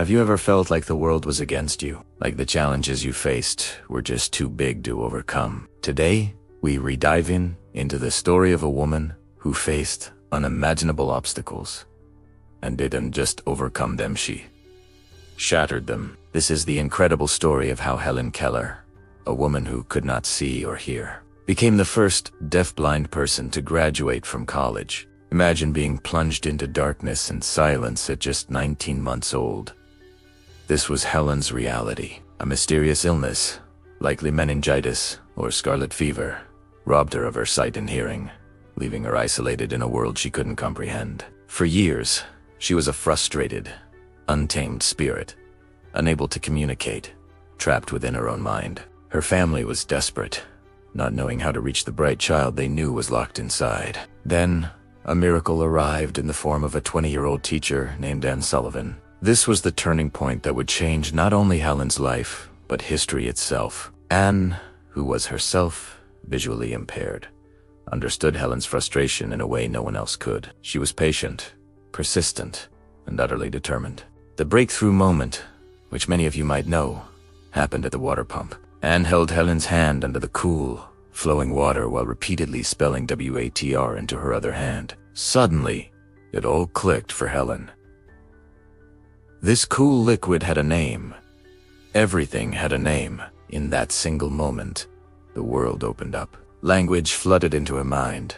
Have you ever felt like the world was against you? Like the challenges you faced were just too big to overcome? Today, we re-dive into the story of a woman who faced unimaginable obstacles and didn't just overcome them, she shattered them. This is the incredible story of how Helen Keller, a woman who could not see or hear, became the first deafblind person to graduate from college. Imagine being plunged into darkness and silence at just 19 months old. This was Helen's reality. A mysterious illness, likely meningitis or scarlet fever, robbed her of her sight and hearing, leaving her isolated in a world she couldn't comprehend. For years, she was a frustrated, untamed spirit, unable to communicate, trapped within her own mind. Her family was desperate, not knowing how to reach the bright child they knew was locked inside. Then, a miracle arrived in the form of a 20-year-old teacher named Anne Sullivan. This was the turning point that would change not only Helen's life, but history itself. Anne, who was herself visually impaired, understood Helen's frustration in a way no one else could. She was patient, persistent, and utterly determined. The breakthrough moment, which many of you might know, happened at the water pump. Anne held Helen's hand under the cool, flowing water while repeatedly spelling WATR into her other hand. Suddenly, it all clicked for Helen. This cool liquid had a name. Everything had a name. In that single moment, the world opened up. Language flooded into her mind,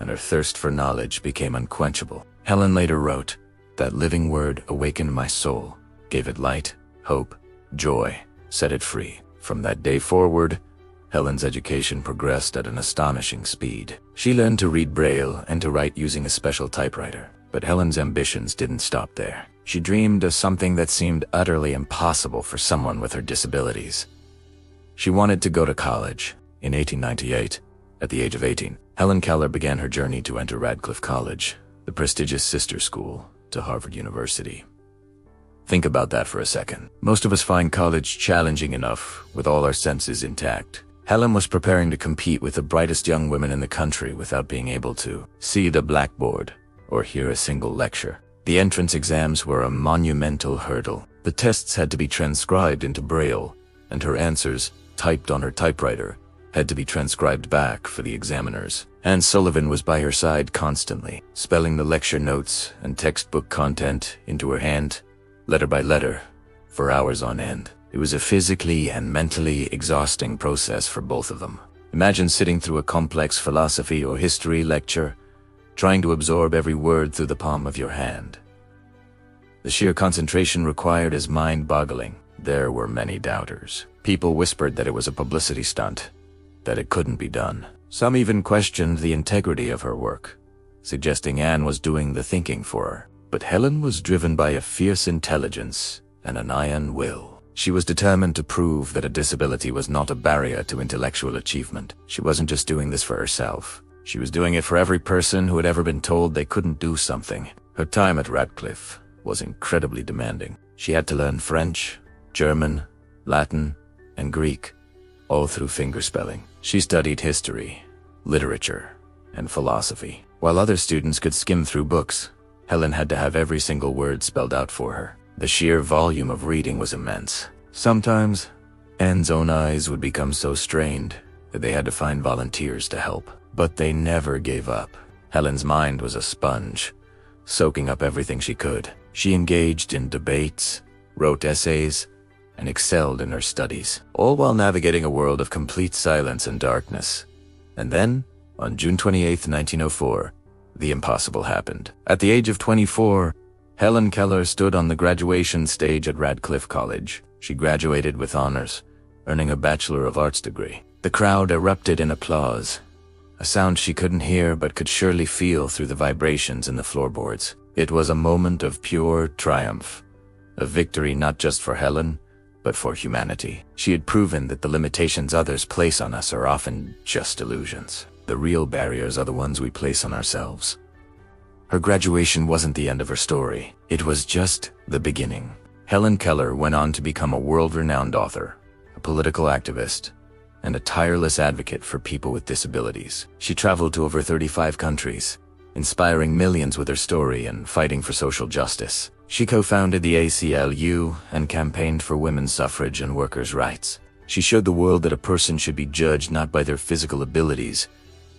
and her thirst for knowledge became unquenchable. Helen later wrote, "That living word awakened my soul, gave it light, hope, joy, set it free." From that day forward, Helen's education progressed at an astonishing speed. She learned to read Braille and to write using a special typewriter. But Helen's ambitions didn't stop there. She dreamed of something that seemed utterly impossible for someone with her disabilities. She wanted to go to college. In 1898, at the age of 18, Helen Keller began her journey to enter Radcliffe College, the prestigious sister school to Harvard University. Think about that for a second. Most of us find college challenging enough with all our senses intact. Helen was preparing to compete with the brightest young women in the country without being able to see the blackboard or hear a single lecture. The entrance exams were a monumental hurdle. The tests had to be transcribed into Braille, and her answers, typed on her typewriter, had to be transcribed back for the examiners. Anne Sullivan was by her side constantly, spelling the lecture notes and textbook content into her hand, letter by letter, for hours on end. It was a physically and mentally exhausting process for both of them. Imagine sitting through a complex philosophy or history lecture, trying to absorb every word through the palm of your hand. The sheer concentration required is mind-boggling. There were many doubters. People whispered that it was a publicity stunt, that it couldn't be done. Some even questioned the integrity of her work, suggesting Anne was doing the thinking for her. But Helen was driven by a fierce intelligence and an iron will. She was determined to prove that a disability was not a barrier to intellectual achievement. She wasn't just doing this for herself. She was doing it for every person who had ever been told they couldn't do something. Her time at Radcliffe was incredibly demanding. She had to learn French, German, Latin, and Greek, all through fingerspelling. She studied history, literature, and philosophy. While other students could skim through books, Helen had to have every single word spelled out for her. The sheer volume of reading was immense. Sometimes, Anne's own eyes would become so strained that they had to find volunteers to help. But they never gave up. Helen's mind was a sponge, soaking up everything she could. She engaged in debates, wrote essays, and excelled in her studies, all while navigating a world of complete silence and darkness. And then, on June 28, 1904, the impossible happened. At the age of 24, Helen Keller stood on the graduation stage at Radcliffe College. She graduated with honors, earning a Bachelor of Arts degree. The crowd erupted in applause, a sound she couldn't hear but could surely feel through the vibrations in the floorboards. It was a moment of pure triumph, a victory not just for Helen, but for humanity. She had proven that the limitations others place on us are often just illusions. The real barriers are the ones we place on ourselves. Her graduation wasn't the end of her story. It was just the beginning. Helen Keller went on to become a world-renowned author, a political activist, and a tireless advocate for people with disabilities. She traveled to over 35 countries, inspiring millions with her story and fighting for social justice. She co-founded the ACLU and campaigned for women's suffrage and workers' rights. She showed the world that a person should be judged not by their physical abilities,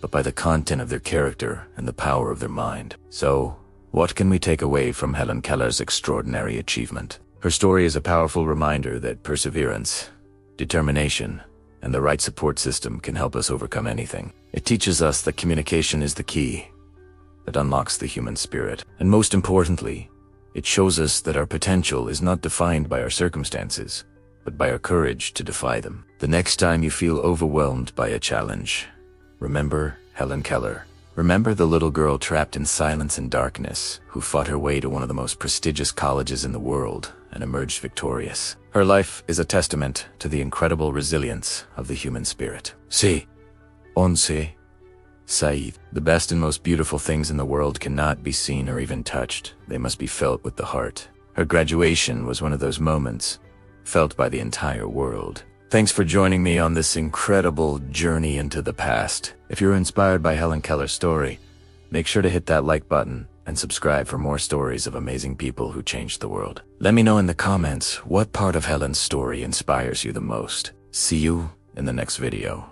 but by the content of their character and the power of their mind. So, what can we take away from Helen Keller's extraordinary achievement? Her story is a powerful reminder that perseverance, determination, and the right support system can help us overcome anything. It teaches us that communication is the key that unlocks the human spirit. And most importantly, it shows us that our potential is not defined by our circumstances, but by our courage to defy them. The next time you feel overwhelmed by a challenge, remember Helen Keller. Remember the little girl trapped in silence and darkness who fought her way to one of the most prestigious colleges in the world and emerged victorious. Her life is a testament to the incredible resilience of the human spirit. See, onse, Saeed. The best and most beautiful things in the world cannot be seen or even touched. They must be felt with the heart. Her graduation was one of those moments, felt by the entire world. Thanks for joining me on this incredible journey into the past. If you're inspired by Helen Keller's story, make sure to hit that like button and subscribe for more stories of amazing people who changed the world. Let me know in the comments what part of Helen's story inspires you the most. See you in the next video.